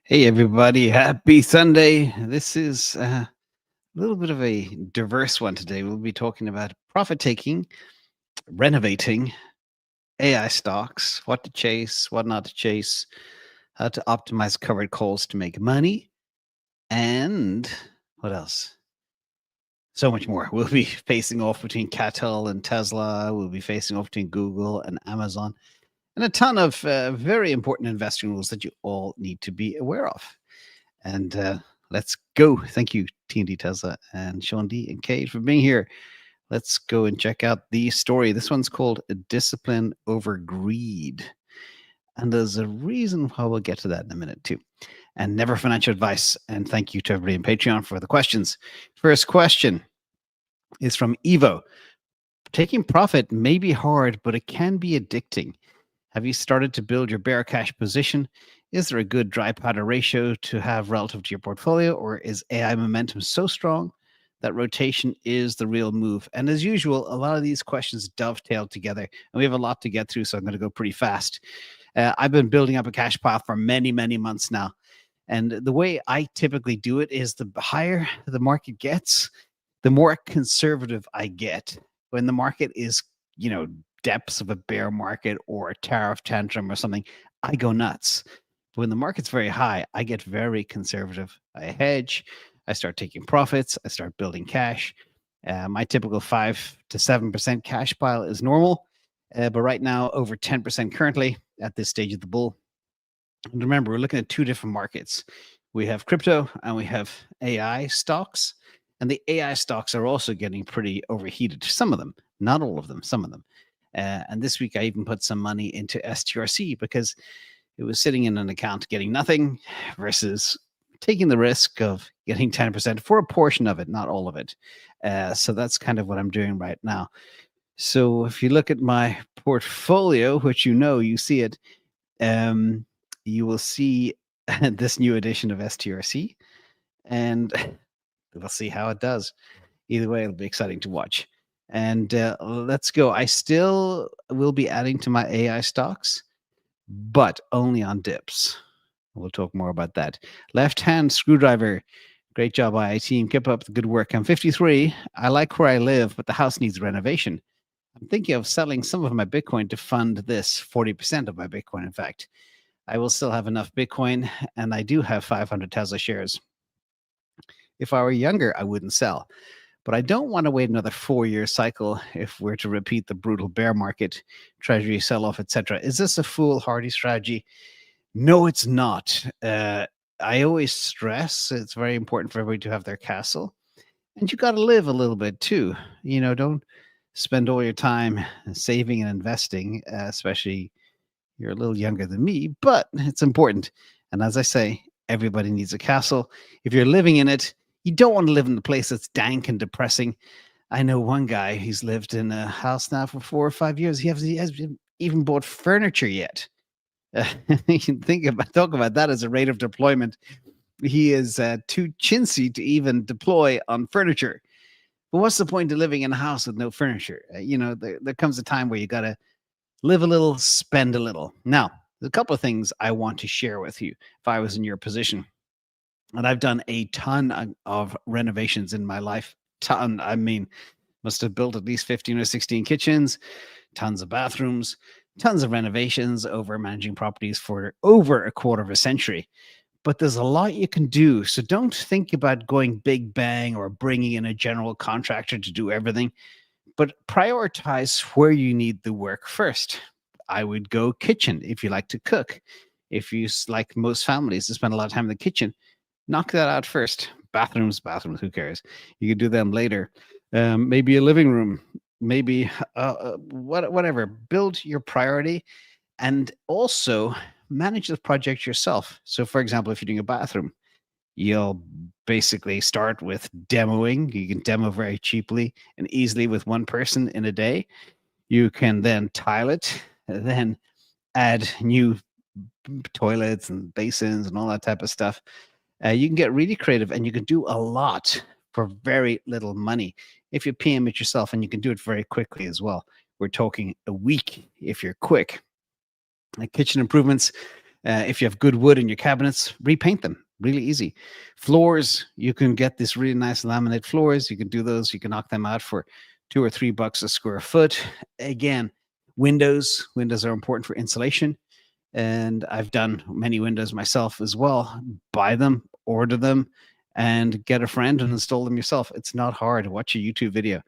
Hey, everybody. Happy Sunday. This is a little bit of a diverse one today. We'll be talking about profit taking, renovating, AI stocks, what to chase, what not to chase, how to optimize covered calls to make money, and what else? So much more. We'll be facing off between Catel and Tesla. We'll be facing off between Google and Amazon, and a ton of very important investing rules that you all need to be aware of. And let's go. Thank you, TND Tesla and Sean D and Kate for being here. Let's go and check out the story. This one's called Discipline Over Greed. And there's a reason why we'll get to that in a minute, too. And never financial advice. And thank you to everybody on Patreon for the questions. First question is from Evo. Taking profit may be hard, but it can be addicting. Have you started to build your bear cash position? Is there a good dry powder ratio to have relative to your portfolio, or is AI momentum so strong that rotation is the real move? And as usual, a lot of these questions dovetail together, and we have a lot to get through, so I'm going to go pretty fast. I've been building up a cash pile for many, many months now. And the way I typically do it is the higher the market gets, the more conservative I get. When the market is, depths of a bear market or a tariff tantrum or something, I go nuts. But when the market's very high, I get very conservative. I hedge, I start taking profits, I start building cash. My typical 5 to 7% cash pile is normal, but right now over 10% currently at this stage of the bull. And remember, we're looking at two different markets. We have crypto and we have AI stocks. And the AI stocks are also getting pretty overheated. Some of them, not all of them, some of them. And this week, I even put some money into STRC because it was sitting in an account getting nothing versus taking the risk of getting 10% for a portion of it, not all of it. So that's kind of what I'm doing right now. So if you look at my portfolio, which you see it, you will see this new edition of STRC, and we'll see how it does. Either way, it'll be exciting to watch. And let's go. I still will be adding to my AI stocks, but only on dips. We'll talk more about that. Left-hand screwdriver. Great job, IA team. Keep up the good work. I'm 53. I like where I live, but the house needs renovation. I'm thinking of selling some of my Bitcoin to fund this, 40% of my Bitcoin, in fact. I will still have enough Bitcoin, and I do have 500 Tesla shares. If I were younger, I wouldn't sell. But I don't want to wait another 4-year cycle if we're to repeat the brutal bear market, treasury sell-off, etc. Is this a foolhardy strategy? No, it's not. I always stress it's very important for everybody to have their castle. And you got to live a little bit too. Don't spend all your time saving and investing, especially you're a little younger than me, but it's important. And as I say, everybody needs a castle. If you're living in it, you don't want to live in a place that's dank and depressing. I know one guy, he's lived in a house now for 4 or 5 years. He hasn't even bought furniture yet. You can talk about that as a rate of deployment. He is too chintzy to even deploy on furniture. But what's the point of living in a house with no furniture? There comes a time where you got to live a little, spend a little. Now, there's a couple of things I want to share with you if I was in your position. And I've done a ton of renovations in my life. Ton. I mean, must have built at least 15 or 16 kitchens, tons of bathrooms, tons of renovations over managing properties for over a quarter of a century. But there's a lot you can do. So don't think about going big bang or bringing in a general contractor to do everything, but prioritize where you need the work first. I would go kitchen if you like to cook. If you, like most families, to spend a lot of time in the kitchen, knock that out first. Bathrooms, who cares? You can do them later. Maybe a living room, maybe whatever. Build your priority and also manage the project yourself. So, for example, if you're doing a bathroom, you'll basically start with demoing. You can demo very cheaply and easily with one person in a day. You can then tile it, then add new toilets and basins and all that type of stuff. You can get really creative and you can do a lot for very little money if you PM it yourself, and you can do it very quickly as well. We're talking a week if you're quick. Kitchen improvements. If you have good wood in your cabinets, repaint them. Really easy. Floors, you can get this really nice laminate floors. You can do those. You can knock them out for $2 or $3 a square foot. Again, windows. Windows are important for insulation. And I've done many windows myself as well. Buy them, order them, and get a friend and install them yourself. It's not hard. Watch a YouTube video.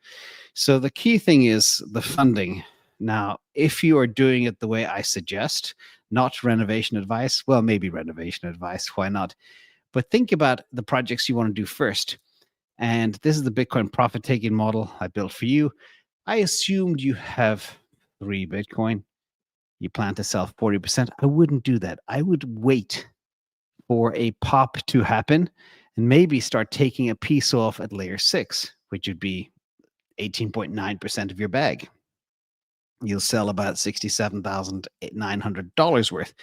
So the key thing is the funding. Now, if you are doing it the way I suggest, not renovation advice, well, maybe renovation advice, why not? But think about the projects you want to do first. And this is the Bitcoin profit taking model I built for you. I assumed you have 3 Bitcoin. You plan to sell 40%. I wouldn't do that. I would wait for a pop to happen and maybe start taking a piece off at layer 6, which would be 18.9% of your bag. You'll sell about $67,900 worth.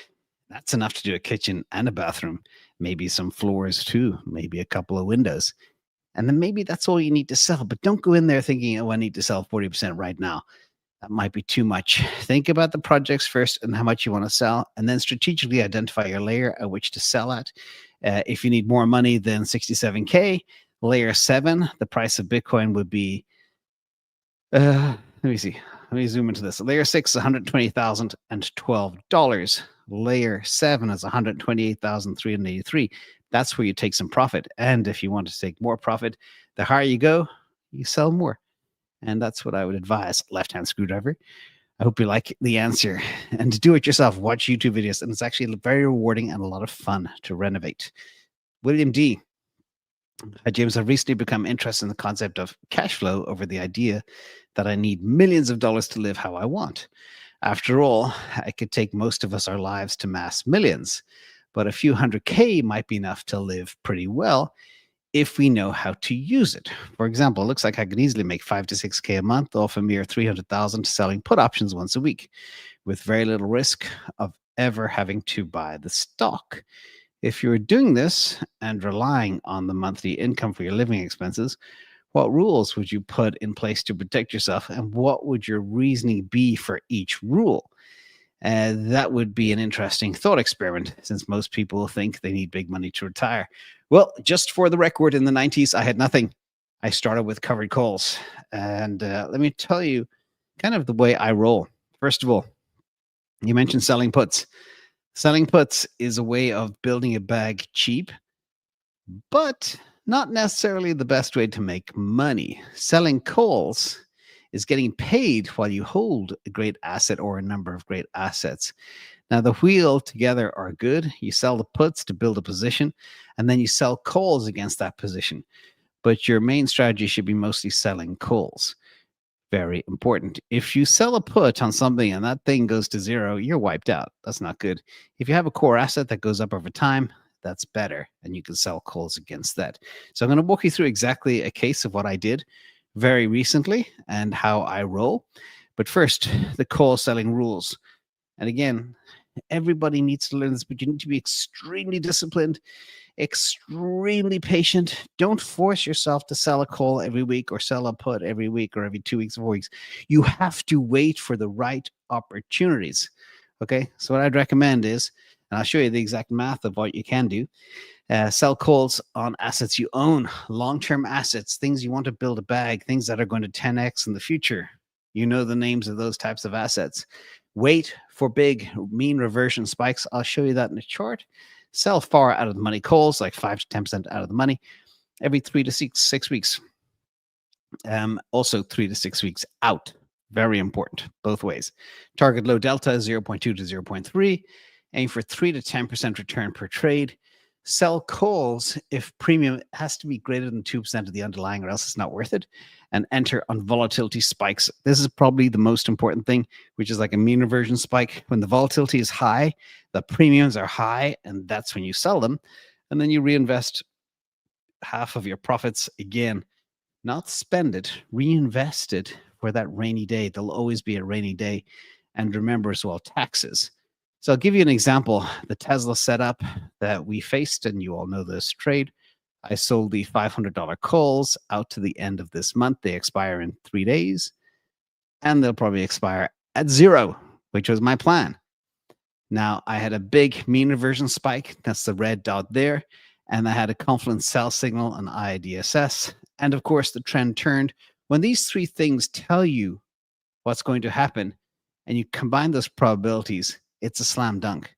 That's enough to do a kitchen and a bathroom, maybe some floors too, maybe a couple of windows. And then maybe that's all you need to sell. But don't go in there thinking, oh, I need to sell 40% right now. That might be too much. Think about the projects first and how much you want to sell, and then strategically identify your layer at which to sell at. If you need more money than 67K, layer 7, the price of Bitcoin would be, let me see. Let me zoom into this. Layer 6 is $120,012. Layer 7 is $128,383. That's where you take some profit. And if you want to take more profit, the higher you go, you sell more. And that's what I would advise. Left-hand screwdriver. I hope you like the answer. And to do it yourself, watch YouTube videos. And it's actually very rewarding and a lot of fun to renovate. William D. Hi, James. I've recently become interested in the concept of cash flow over the idea that I need millions of dollars to live how I want. After all, I could take most of us our lives to mass millions, but a few $100K might be enough to live pretty well if we know how to use it. For example, it looks like I could easily make 5 to 6K a month off a mere 300,000 selling put options once a week, with very little risk of ever having to buy the stock. If you're doing this and relying on the monthly income for your living expenses, what rules would you put in place to protect yourself, and what would your reasoning be for each rule? That would be an interesting thought experiment, since most people think they need big money to retire. Well, just for the record, in the 90s, I had nothing. I started with covered calls. And let me tell you kind of the way I roll. First of all, you mentioned selling puts. Selling puts is a way of building a bag cheap, but not necessarily the best way to make money. Selling calls is getting paid while you hold a great asset or a number of great assets. Now, the wheel together are good. You sell the puts to build a position, and then you sell calls against that position. But your main strategy should be mostly selling calls. Very important. If you sell a put on something and that thing goes to zero, you're wiped out. That's not good. If you have a core asset that goes up over time, that's better, and you can sell calls against that. So I'm going to walk you through exactly a case of what I did very recently and how I roll. But first, the call selling rules. And again, everybody needs to learn this, but you need to be extremely disciplined, extremely patient. Don't force yourself to sell a call every week or sell a put every week or every 2 weeks or 4 weeks. You have to wait for the right opportunities. Okay, so what I'd recommend is, and I'll show you the exact math of what you can do, sell calls on assets you own, long-term assets, things you want to build a bag, things that are going to 10x in the future. You know the names of those types of assets. Wait for big mean reversion spikes. I'll show you that in a chart. Sell far out of the money calls, like 5 to 10% out of the money, every 3 to 6 weeks. Also 3 to 6 weeks out. Very important, both ways. Target low delta 0.2 to 0.3. Aim for 3 to 10% return per trade. Sell calls if premium has to be greater than 2% of the underlying, or else it's not worth it. And enter on volatility spikes. This is probably the most important thing, which is like a mean reversion spike. When the volatility is high, the premiums are high, and that's when you sell them. And then you reinvest half of your profits again. Not spend it, reinvest it for that rainy day. There'll always be a rainy day. And remember as well, taxes. So I'll give you an example. The Tesla setup that we faced, and you all know this trade. I sold the $500 calls out to the end of this month. They expire in 3 days, and they'll probably expire at 0, which was my plan. Now, I had a big mean reversion spike. That's the red dot there. And I had a confluence sell signal on IADSS. And of course, the trend turned. When these three things tell you what's going to happen and you combine those probabilities, it's a slam dunk.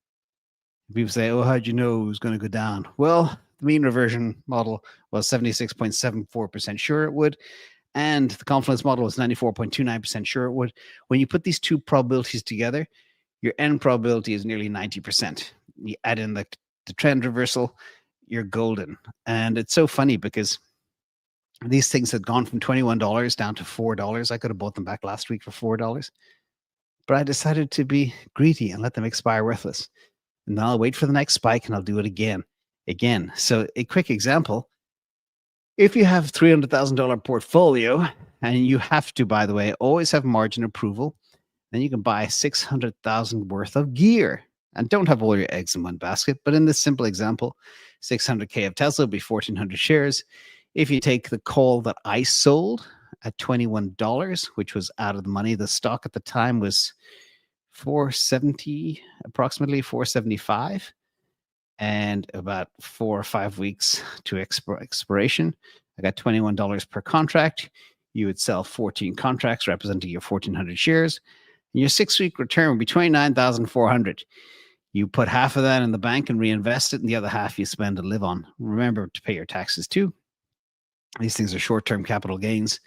People say, oh, how'd you know it was going to go down? Well, the mean reversion model was 76.74% sure it would. And the confluence model was 94.29% sure it would. When you put these two probabilities together, your end probability is nearly 90%. You add in the trend reversal, you're golden. And it's so funny because these things had gone from $21 down to $4. I could have bought them back last week for $4. But I decided to be greedy and let them expire worthless. And then I'll wait for the next spike and I'll do it again. So a quick example, if you have $300,000 portfolio, and you have to, by the way, always have margin approval, then you can buy 600,000 worth of gear and don't have all your eggs in one basket. But in this simple example, 600K of Tesla would be 1,400 shares. If you take the call that I sold at $21, which was out of the money, the stock at the time was 470, approximately 475, and about 4 or 5 weeks to expiration. I got $21 per contract. You would sell 14 contracts representing your 1,400 shares. And your 6-week return would be 29,400. You put half of that in the bank and reinvest it, and the other half you spend and live on. Remember to pay your taxes too. These things are short-term capital gains,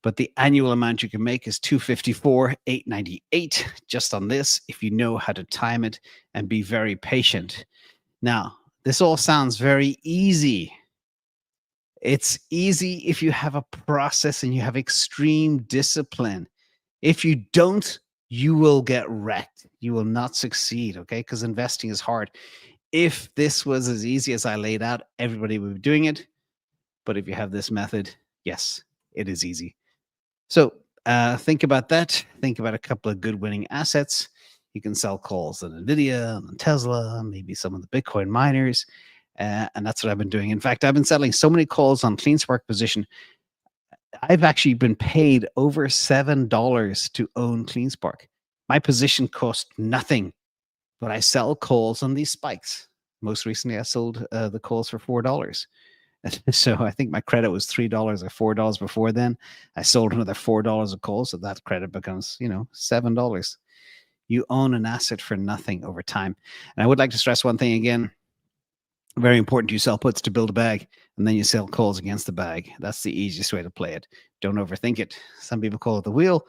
but the annual amount you can make is $254,898 just on this if you know how to time it and be very patient. Now, this all sounds very easy. It's easy if you have a process and you have extreme discipline. If you don't, you will get wrecked. You will not succeed, okay? Because investing is hard. If this was as easy as I laid out, everybody would be doing it. But if you have this method, yes, it is easy. So think about that. Think about a couple of good winning assets. You can sell calls on NVIDIA, on Tesla, maybe some of the Bitcoin miners. And that's what I've been doing. In fact, I've been selling so many calls on CleanSpark position. I've actually been paid over $7 to own CleanSpark. My position cost nothing, but I sell calls on these spikes. Most recently, I sold the calls for $4. So I think my credit was $3 or $4 before then. I sold another $4 a call, so that credit becomes, $7. You own an asset for nothing over time. And I would like to stress one thing again. Very important, you sell puts to build a bag, and then you sell calls against the bag. That's the easiest way to play it. Don't overthink it. Some people call it the wheel,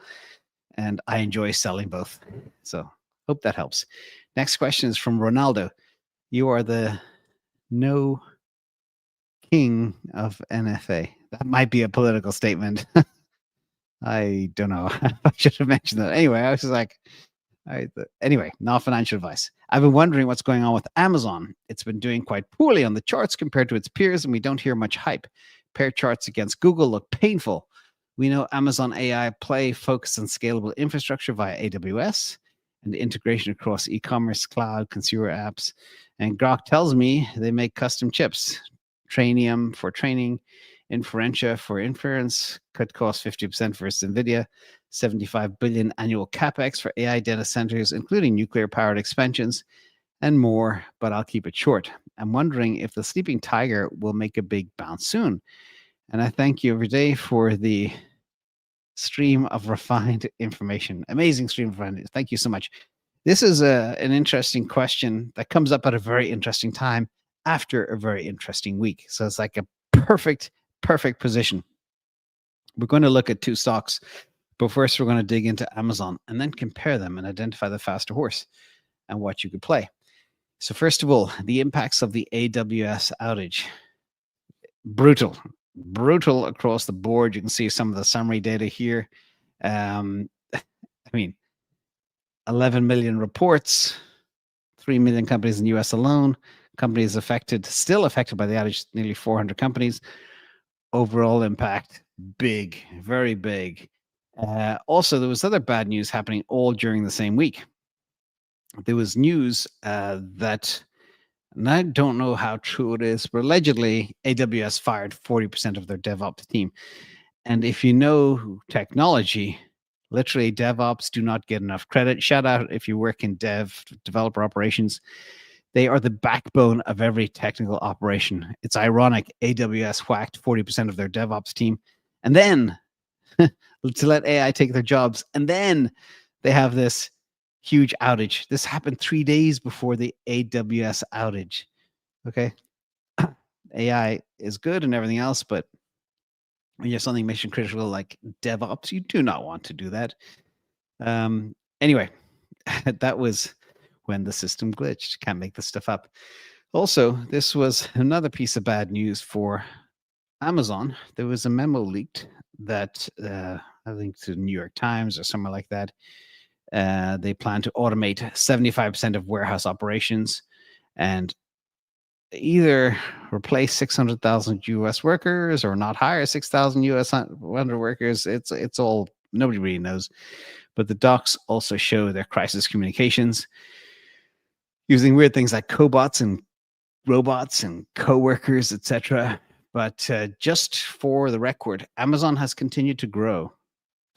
and I enjoy selling both. So hope that helps. Next question is from Ronaldo. You are the no king of NFA. That might be a political statement. I don't know. I should have mentioned that. Anyway, I was just like, anyway, not financial advice. I've been wondering what's going on with Amazon. It's been doing quite poorly on the charts compared to its peers, and we don't hear much hype. Pair charts against Google look painful. We know Amazon AI play focus on scalable infrastructure via AWS and integration across e-commerce, cloud, consumer apps. And Grok tells me they make custom chips. Trainium for training, Inferentia for inference, could cost 50% versus NVIDIA, 75 billion annual capex for AI data centers, including nuclear-powered expansions, and more, but I'll keep it short. I'm wondering if the sleeping tiger will make a big bounce soon. And I thank you every day for the stream of refined information. Amazing stream of refined. Thank you so much. This is an interesting question that comes up at a very interesting time after a very interesting week. So it's like a perfect position. We're going to look at two stocks, but first we're going to dig into Amazon and then compare them and identify the faster horse and what you could play. So first of all, the impacts of the AWS outage. Brutal across the board. You can see some of the summary data here. I mean, 11 million reports, 3 million companies in the US alone. Companies still affected by the outage, nearly 400 companies. Overall impact, big, very big. Also, there was other bad news happening all during the same week. There was news that, and I don't know how true it is, but allegedly AWS fired 40% of their DevOps team. And if you know technology, Literally, DevOps do not get enough credit. Shout out if you work in developer operations. They are the backbone of every technical operation. It's ironic. AWS whacked 40% of their DevOps team, and then to let AI take their jobs, and then they have this huge outage. This happened 3 days before the AWS outage. Okay, AI is good and everything else, but when you have something mission critical like DevOps, you do not want to do that. Anyway, that was when the system glitched. Can't make this stuff up. Also, this was another piece of bad news for Amazon. There was a memo leaked that I think to the New York Times or somewhere like that. They plan to automate 75% of warehouse operations and either replace 600,000 US workers or not hire 6,000 US workers. It's all, nobody really knows. But the docs also show their crisis communications using weird things like cobots and robots and co-workers, etc. But just for the record, Amazon has continued to grow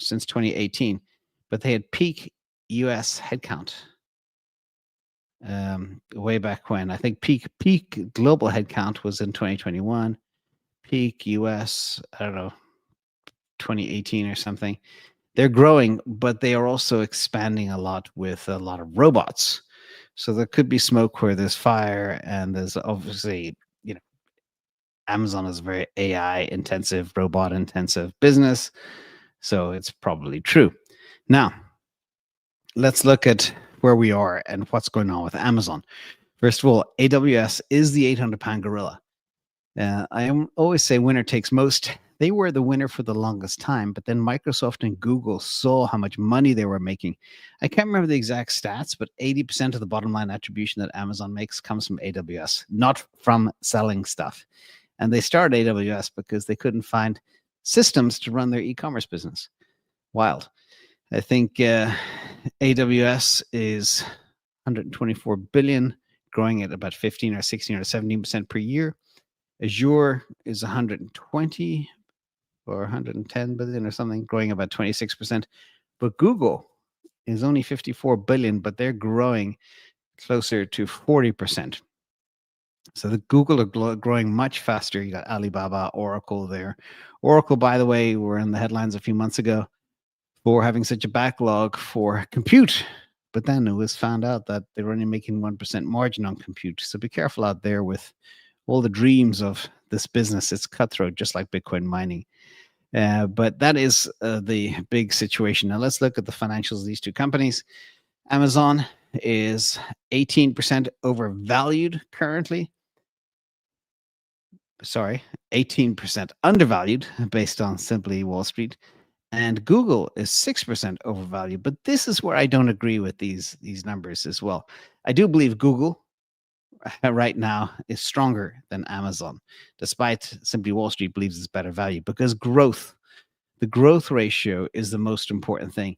since 2018, but they had peak US headcount way back when. I think peak global headcount was in 2021. Peak US, I don't know, 2018 or something. They're growing, but they are also expanding a lot with a lot of robots. So there could be smoke where there's fire, and there's obviously, Amazon is a very AI intensive, robot intensive business. So it's probably true. Now, let's look at where we are and what's going on with Amazon. First of all, AWS is the 800-pound gorilla. I always say winner takes most. They were the winner for the longest time, but then Microsoft and Google saw how much money they were making. I can't remember the exact stats, but 80% of the bottom line attribution that Amazon makes comes from AWS, not from selling stuff. And they started AWS because they couldn't find systems to run their e-commerce business. Wild. I think AWS is 124 billion, growing at about 15 or 16 or 17% per year. Azure is 120 or 110 billion or something, growing about 26%. But Google is only 54 billion, but they're growing closer to 40%. So the Google are growing much faster. You got Alibaba, Oracle there. Oracle, by the way, were in the headlines a few months ago for having such a backlog for compute. But then it was found out that they were only making 1% margin on compute. So be careful out there with all the dreams of this business. It's cutthroat, just like Bitcoin mining. But that is the big situation. Now let's look at the financials of these two companies. Amazon is 18% overvalued currently. Sorry, 18% undervalued based on simply Wall Street. And Google is 6% overvalued. But this is where I don't agree with these numbers as well. I do believe Google right now is stronger than Amazon, despite simply Wall Street believes it's better value, because the growth ratio is the most important thing.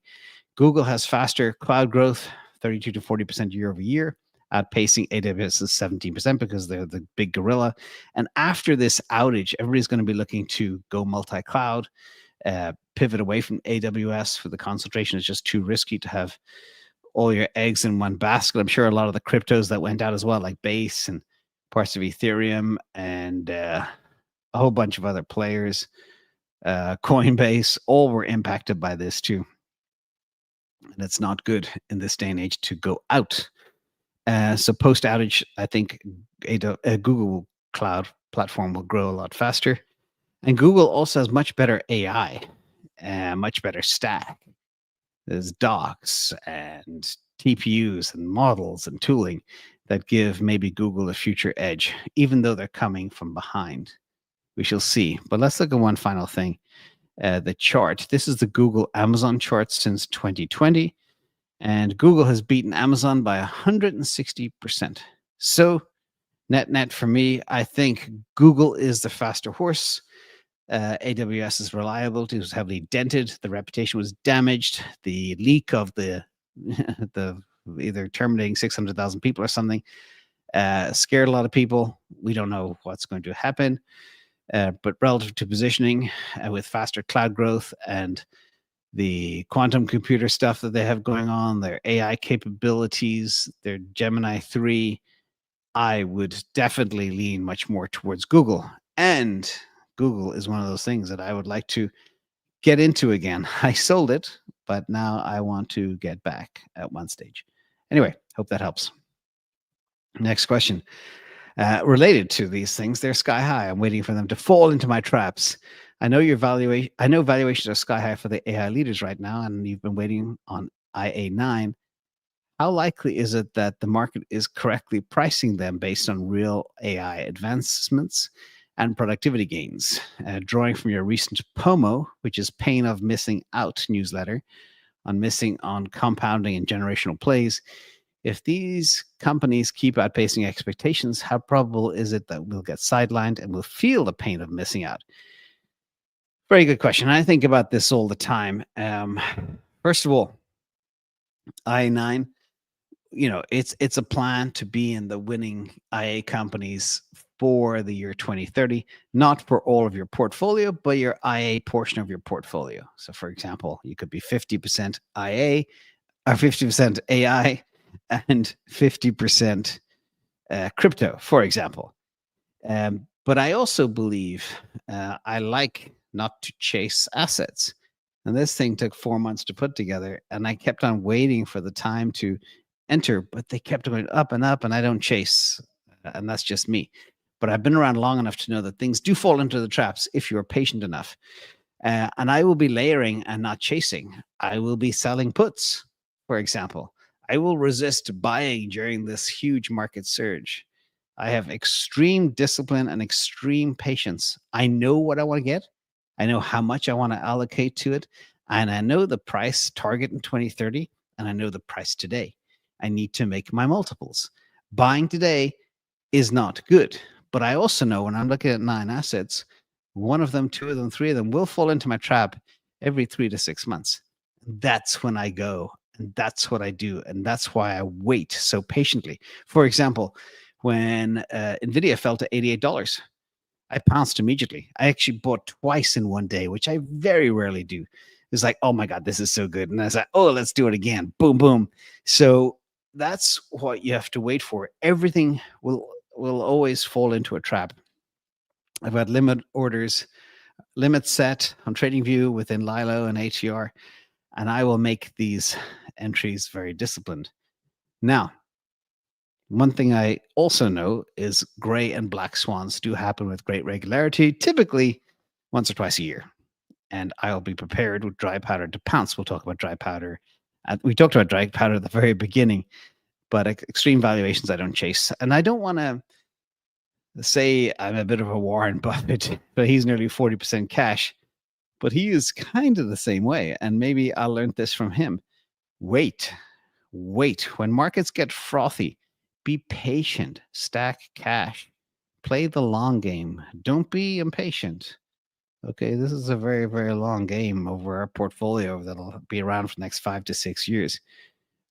Google has faster cloud growth, 32 to 40% year over year, outpacing AWS is 17% because they're the big gorilla. And after this outage, everybody's going to be looking to go multi-cloud, pivot away from AWS for the concentration. It's just too risky to have all your eggs in one basket. I'm sure a lot of the cryptos that went out as well, like Base and parts of Ethereum and a whole bunch of other players, Coinbase, all were impacted by this too. And it's not good in this day and age to go out. So post outage, I think Google Cloud platform will grow a lot faster. And Google also has much better AI, much better stack. There's docs and TPUs and models and tooling that give maybe Google a future edge, even though they're coming from behind. We shall see. But let's look at one final thing. The chart. This is the Google Amazon chart since 2020. And Google has beaten Amazon by 160%. So net for me, I think Google is the faster horse. AWS is reliable. It was heavily dented. The reputation was damaged. The leak of the either terminating 600,000 people or something scared a lot of people. We don't know what's going to happen. But relative to positioning with faster cloud growth and the quantum computer stuff that they have going on, their AI capabilities, their Gemini 3, I would definitely lean much more towards Google. And Google is one of those things that I would like to get into again. I sold it, but now I want to get back at one stage. Anyway, hope that helps. Next question. Related to these things, they're sky high. I'm waiting for them to fall into my traps. I know valuations are sky high for the AI leaders right now, and you've been waiting on IA9. How likely is it that the market is correctly pricing them based on real AI advancements and productivity gains? Drawing from your recent POMO, which is pain of missing out newsletter on missing on compounding and generational plays, if these companies keep outpacing expectations, how probable is it that we'll get sidelined and we'll feel the pain of missing out? Very good question. I think about this all the time. First of all, I9, it's a plan to be in the winning IA companies for the year 2030, not for all of your portfolio, but your IA portion of your portfolio. So, for example, you could be 50% IA or 50% AI and 50% crypto, for example. But I also believe I like not to chase assets. And this thing took 4 months to put together, and I kept on waiting for the time to enter, but they kept going up and up, and I don't chase, and that's just me. But I've been around long enough to know that things do fall into the traps if you're patient enough. And I will be layering and not chasing. I will be selling puts, for example. I will resist buying during this huge market surge. I have extreme discipline and extreme patience. I know what I want to get. I know how much I want to allocate to it. And I know the price target in 2030. And I know the price today. I need to make my multiples. Buying today is not good. But I also know when I'm looking at 9 assets, one of them, 2 of them, 3 of them will fall into my trap every 3 to 6 months. That's when I go. And that's what I do. And that's why I wait so patiently. For example, when NVIDIA fell to $88, I pounced immediately. I actually bought twice in one day, which I very rarely do. It's like, oh my God, this is so good. And I was like, oh, let's do it again. Boom, boom. So that's what you have to wait for. Everything will always fall into a trap. I've got limits set on TradingView within Lilo and ATR, and I will make these entries very disciplined. Now, one thing I also know is gray and black swans do happen with great regularity, typically once or twice a year. And I'll be prepared with dry powder to pounce. We'll talk about dry powder. We talked about dry powder at the very beginning, but extreme valuations I don't chase. And I don't want to say I'm a bit of a Warren Buffett, but he's nearly 40% cash. But he is kind of the same way. And maybe I learned this from him. Wait. When markets get frothy, be patient, stack cash, play the long game. Don't be impatient. Okay, this is a very, very long game over our portfolio that'll be around for the next 5 to 6 years.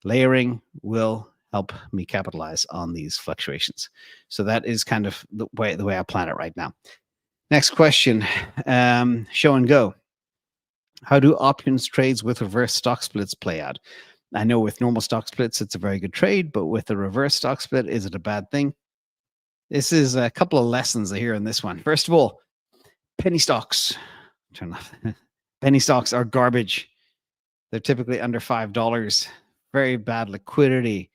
Layering will help me capitalize on these fluctuations. So that is kind of the way I plan it right now. Next question, show and go. How do options trades with reverse stock splits play out? I know with normal stock splits, it's a very good trade, but with a reverse stock split, is it a bad thing? This is a couple of lessons here in this one. First of all, penny stocks. Turn off. Penny stocks are garbage. They're typically under $5. Very bad liquidity.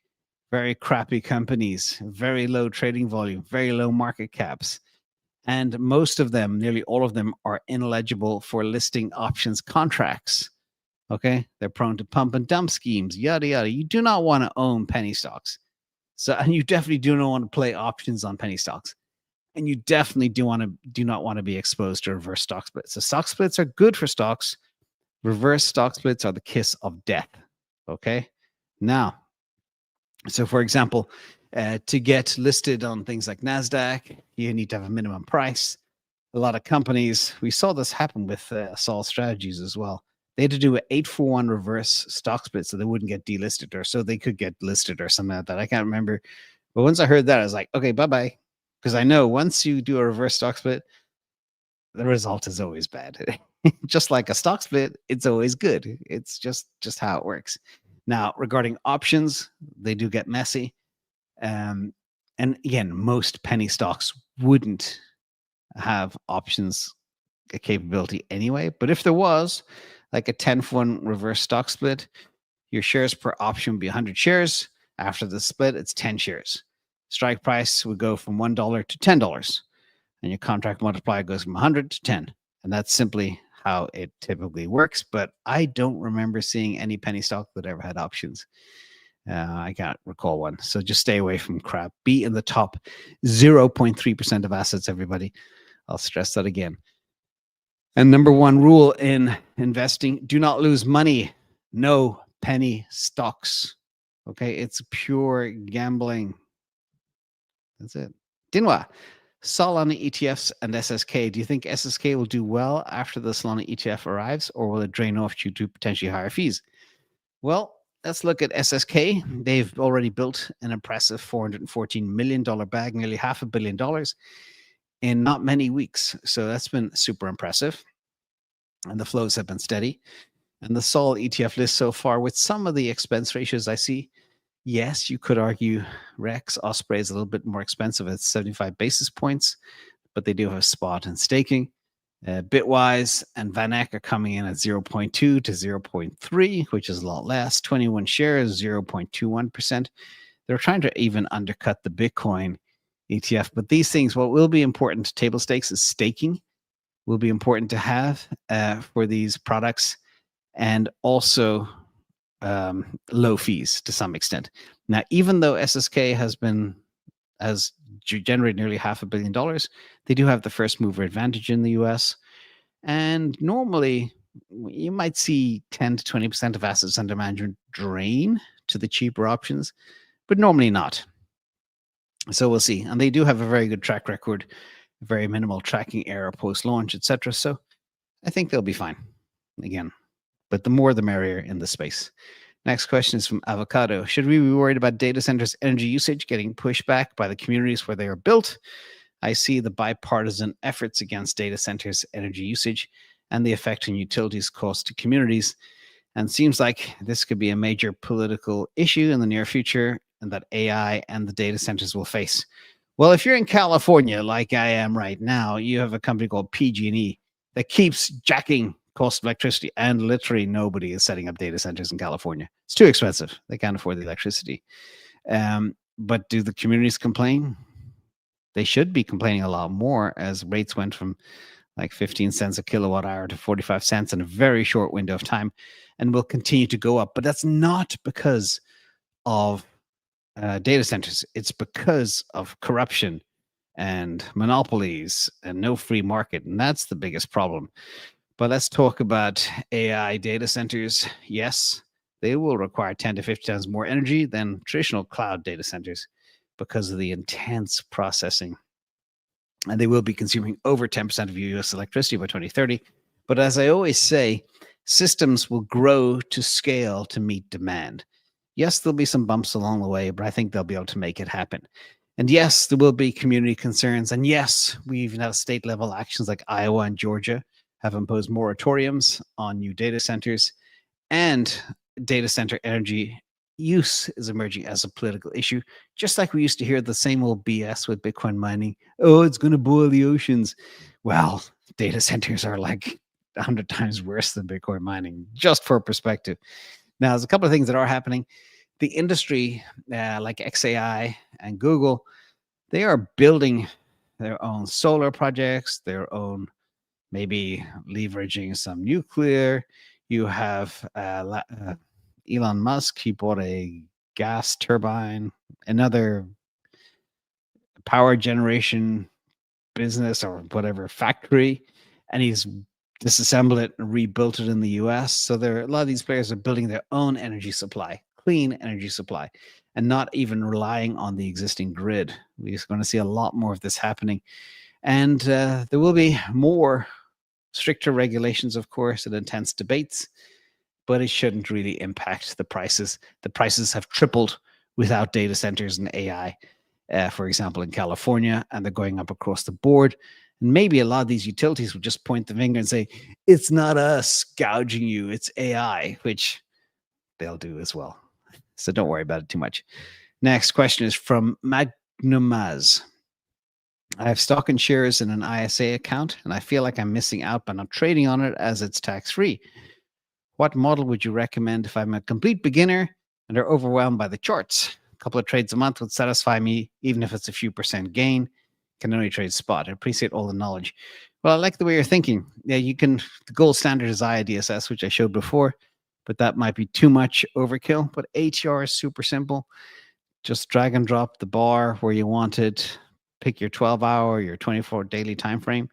Very crappy companies. Very low trading volume. Very low market caps. And most of them, nearly all of them, are ineligible for listing options contracts. Okay, they're prone to pump and dump schemes, yada yada. You do not want to own penny stocks. So, and you definitely do not want to play options on penny stocks. And you definitely do not want to be exposed to reverse stock splits. So stock splits are good for stocks. Reverse stock splits are the kiss of death. Okay. Now, so for example, to get listed on things like NASDAQ, you need to have a minimum price. A lot of companies, we saw this happen with Sol Strategies as well. They had to do an 8-for-1 reverse stock split so they wouldn't get delisted, or so they could get listed or something like that. I can't remember. But once I heard that, I was like, okay, bye-bye. Because I know once you do a reverse stock split, the result is always bad. just like a stock split, it's always good. It's just how it works. Now, regarding options, they do get messy. And again, most penny stocks wouldn't have options capability anyway. But if there was like a 10-for-1 reverse stock split, your shares per option would be 100 shares. After the split, it's 10 shares. Strike price would go from $1 to $10, and your contract multiplier goes from 100 to 10. And that's simply how it typically works. But I don't remember seeing any penny stock that ever had options. I can't recall one. So just stay away from crap. Be in the top 0.3% of assets, everybody. I'll stress that again. And number one rule in investing, do not lose money. No penny stocks. Okay, it's pure gambling. That's it. Dinwa, Solana ETFs and SSK. Do you think SSK will do well after the Solana ETF arrives, or will it drain off due to potentially higher fees? Well, let's look at SSK. They've already built an impressive $414 million bag, nearly $500 million in not many weeks. So that's been super impressive. And the flows have been steady. And the Sol ETF list so far, with some of the expense ratios I see, yes, you could argue Rex Osprey is a little bit more expensive at 75 basis points, but they do have spot and staking. Bitwise and VanEck are coming in at 0.2 to 0.3, which is a lot less. 21 shares, 0.21%. They're trying to even undercut the Bitcoin ETF. But these things, what will be important to table stakes is staking will be important to have for these products, and also low fees to some extent. Now, even though SSK has generated nearly $500 million, they do have the first mover advantage in the US. And normally, you might see 10 to 20% of assets under management drain to the cheaper options, but normally not. So we'll see. And they do have a very good track record, very minimal tracking error post-launch, etc. So I think they'll be fine. Again, but the more the merrier in the space. Next question is from Avocado. Should we be worried about data centers' energy usage getting pushed back by the communities where they are built? I see the bipartisan efforts against data centers' energy usage and the effect on utilities costs to communities. And seems like this could be a major political issue in the near future, and that AI and the data centers will face. Well, if you're in California, like I am right now, you have a company called PG&E that keeps jacking cost of electricity, and literally nobody is setting up data centers in California. It's too expensive. They can't afford the electricity. But do the communities complain? They should be complaining a lot more, as rates went from like 15 cents a kilowatt hour to 45 cents in a very short window of time, and will continue to go up. But that's not because of data centers. It's because of corruption and monopolies and no free market. And that's the biggest problem. But let's talk about AI data centers. Yes, they will require 10 to 50 times more energy than traditional cloud data centers because of the intense processing. And they will be consuming over 10% of US electricity by 2030. But as I always say, systems will grow to scale to meet demand. Yes, there'll be some bumps along the way, but I think they'll be able to make it happen. And yes, there will be community concerns. And yes, we even have state level actions like Iowa and Georgia have imposed moratoriums on new data centers, and data center energy use is emerging as a political issue, just like we used to hear the same old BS with Bitcoin mining. Oh, it's going to boil the oceans. Well, data centers are like 100 times worse than Bitcoin mining, just for perspective. Now, there's a couple of things that are happening. The industry, like XAI and Google, they are building their own solar projects, their own maybe leveraging some nuclear. You have Elon Musk. He bought a gas turbine, another power generation business or whatever factory, and he's disassembled it and rebuilt it in the US. So there, a lot of these players are building their own energy supply, clean energy supply, and not even relying on the existing grid. We're going to see a lot more of this happening. And there will be more stricter regulations, of course, and intense debates, but it shouldn't really impact the prices. The prices have tripled without data centers and AI, for example, in California, and they're going up across the board. And maybe a lot of these utilities would just point the finger and say, it's not us gouging you, it's AI, which they'll do as well. So don't worry about it too much. Next question is from Magnumaz. I have stock and shares in an ISA account, and I feel like I'm missing out by not trading on it as it's tax-free. What model would you recommend if I'm a complete beginner and are overwhelmed by the charts? A couple of trades a month would satisfy me, even if it's a few percent gain. Can only trade spot. I appreciate all the knowledge. Well, I like the way you're thinking. Yeah, you can. The gold standard is IADSS, which I showed before, but that might be too much overkill. But ATR is super simple. Just drag and drop the bar where you want it. Pick your 12-hour, your 24 daily time frame,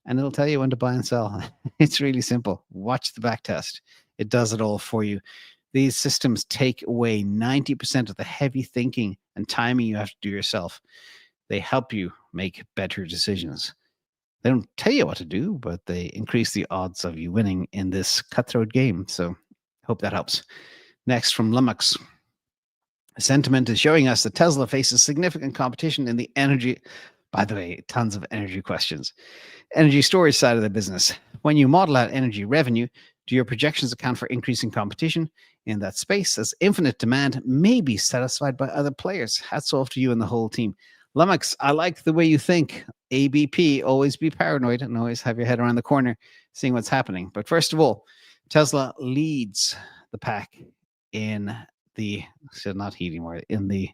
and it'll tell you when to buy and sell. It's really simple. Watch the back test. It does it all for you. These systems take away 90% of the heavy thinking and timing you have to do yourself. They help you make better decisions. They don't tell you what to do, but they increase the odds of you winning in this cutthroat game. So hope that helps. Next from Lumux. Sentiment is showing us that Tesla faces significant competition in the energy. By the way, tons of energy questions. Energy storage side of the business. When you model out energy revenue, do your projections account for increasing competition in that space as infinite demand may be satisfied by other players? Hats off to you and the whole team. Lumux, I like the way you think. ABP, always be paranoid and always have your head around the corner seeing what's happening. But first of all, Tesla leads the pack in the, so not heating market, in the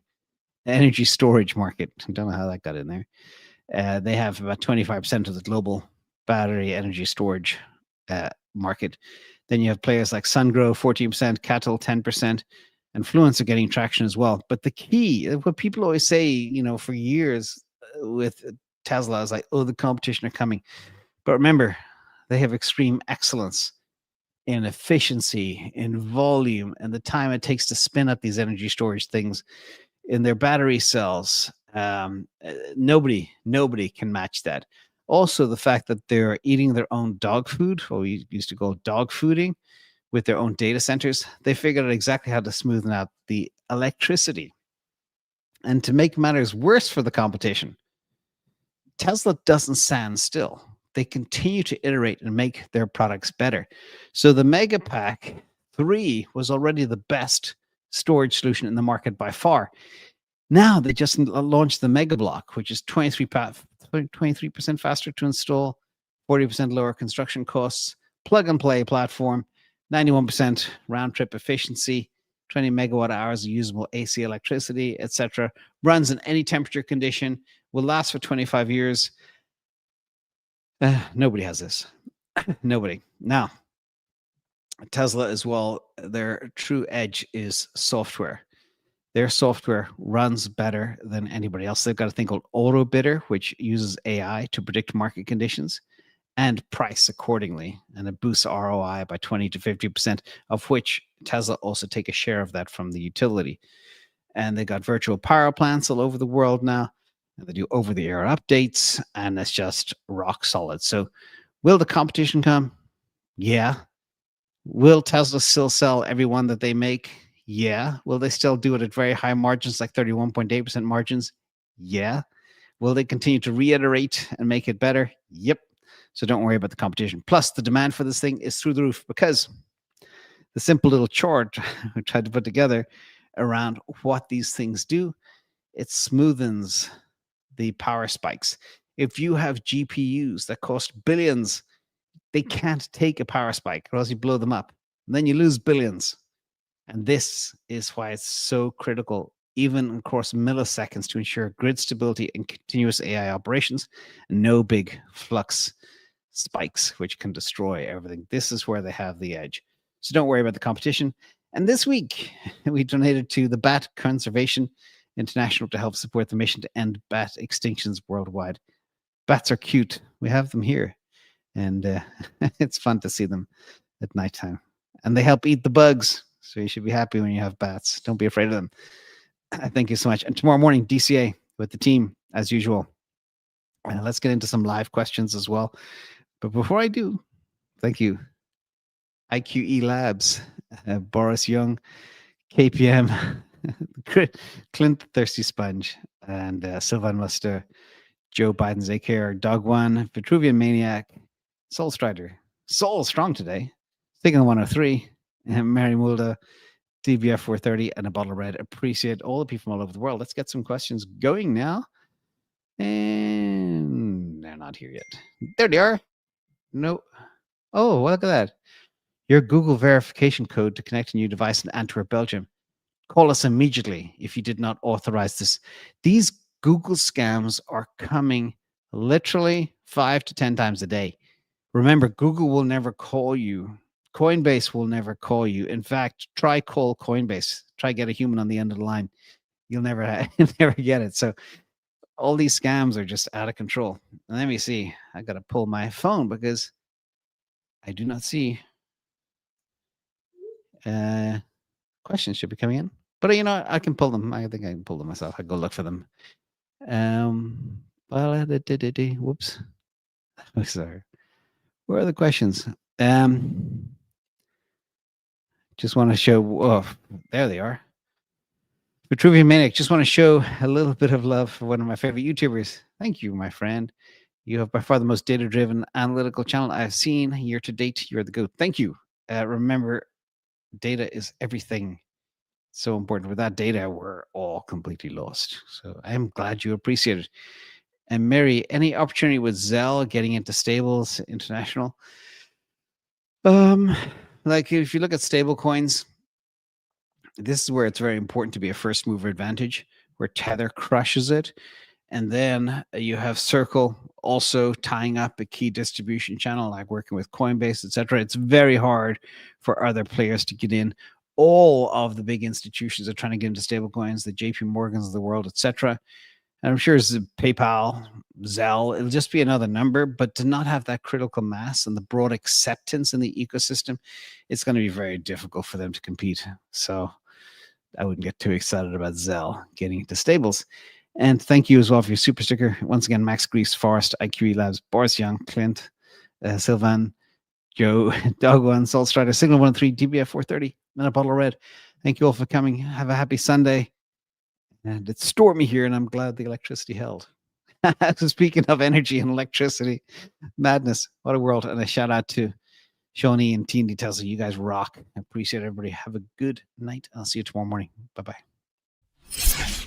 energy storage market. I don't know how that got in there. They have about 25% of the global battery energy storage market. Then you have players like SunGrow, 14%, Cattle, 10%, and Fluence are getting traction as well. But the key, what people always say, for years with Tesla is like, oh, the competition are coming. But remember, they have extreme excellence in efficiency, in volume, and the time it takes to spin up these energy storage things in their battery cells. Nobody can match that. Also, the fact that they're eating their own dog food, what we used to call dog fooding, with their own data centers, they figured out exactly how to smoothen out the electricity. And to make matters worse for the competition, Tesla doesn't stand still. They continue to iterate and make their products better. So the Megapack 3 was already the best storage solution in the market by far. Now they just launched the Megablock, which is 23% faster to install, 40% lower construction costs, plug and play platform, 91% round trip efficiency, 20 megawatt hours of usable AC electricity, etc. Runs in any temperature condition, will last for 25 years. Nobody has this. Nobody. Now, Tesla as well, their true edge is software. Their software runs better than anybody else. They've got a thing called AutoBidder, which uses AI to predict market conditions and price accordingly. And it boosts ROI by 20 to 50%, of which Tesla also take a share of that from the utility. And they got virtual power plants all over the world now. And they do over-the-air updates, and it's just rock solid. So will the competition come? Yeah. Will Tesla still sell every one that they make? Yeah. Will they still do it at very high margins, like 31.8% margins? Yeah. Will they continue to reiterate and make it better? Yep. So don't worry about the competition. Plus, the demand for this thing is through the roof because the simple little chart we tried to put together around what these things do, it smoothens the power spikes. If you have GPUs that cost billions, they can't take a power spike or else you blow them up. And then you lose billions. And this is why it's so critical, even across milliseconds, to ensure grid stability and continuous AI operations, and no big flux spikes, which can destroy everything. This is where they have the edge. So don't worry about the competition. And this week, we donated to the Bat Conservation International to help support the mission to end bat extinctions worldwide. Bats are cute. We have them here. And it's fun to see them at nighttime. And they help eat the bugs. So you should be happy when you have bats. Don't be afraid of them. Thank you so much. And tomorrow morning, DCA with the team, as usual. Let's get into some live questions as well. But before I do, thank you. IQE Labs, Boris Young, KPM, Clint Thirsty Sponge, and Sylvan Muster, Joe Biden's AKR, Dog One, Vitruvian Maniac, Soul Strider, Soul Strong today, Signal 103, and Mary Mulda, DBF 430, and a bottle of red. Appreciate all the people from all over the world. Let's get some questions going now. And they're not here yet. There they are. No. Oh, look at that. Your Google verification code to connect a new device in Antwerp, Belgium. Call us immediately if you did not authorize this. These Google scams are coming literally 5 to 10 times a day. Remember, Google will never call you. Coinbase will never call you. In fact, try call Coinbase. Try get a human on the end of the line. You'll never never get it. So all these scams are just out of control. And let me see. I got to pull my phone because I do not see questions should be coming in. But you know, I can pull them. I think I can pull them myself. I go look for them. Whoops. Sorry. Where are the questions? Just want to show. Oh, there they are. Vitruvian Maniac. Just want to show a little bit of love for one of my favorite YouTubers. Thank you, my friend. You have by far the most data-driven analytical channel I've seen year to date. You're the GOAT. Thank you. Remember, data is everything. So important. Without data, we're all completely lost. So I'm glad you appreciate it. And Mary, any opportunity with Zelle getting into stables international? Like if you look at stable coins, this is where it's very important to be a first mover advantage, where Tether crushes it. And then you have Circle also tying up a key distribution channel, like working with Coinbase, etc. It's very hard for other players to get in. All of the big institutions are trying to get into stable coins, the JP Morgans of the world, etc. And I'm sure it's PayPal, Zelle, it'll just be another number, but to not have that critical mass and the broad acceptance in the ecosystem, it's going to be very difficult for them to compete. So I wouldn't get too excited about Zelle getting into stables. And thank you as well for your super sticker. Once again, Max Grease, Forrest, IQE Labs, Boris Young, Clint, Sylvan, Joe, Dog One, Soul Strider, Signal 103, DBF 430, and a bottle of red. Thank you all for coming. Have a happy Sunday. And it's stormy here, and I'm glad the electricity held. So speaking of energy and electricity, madness, what a world. And a shout out to Shawnee and Team Telsa. You guys rock. I appreciate everybody. Have a good night. I'll see you tomorrow morning. Bye-bye.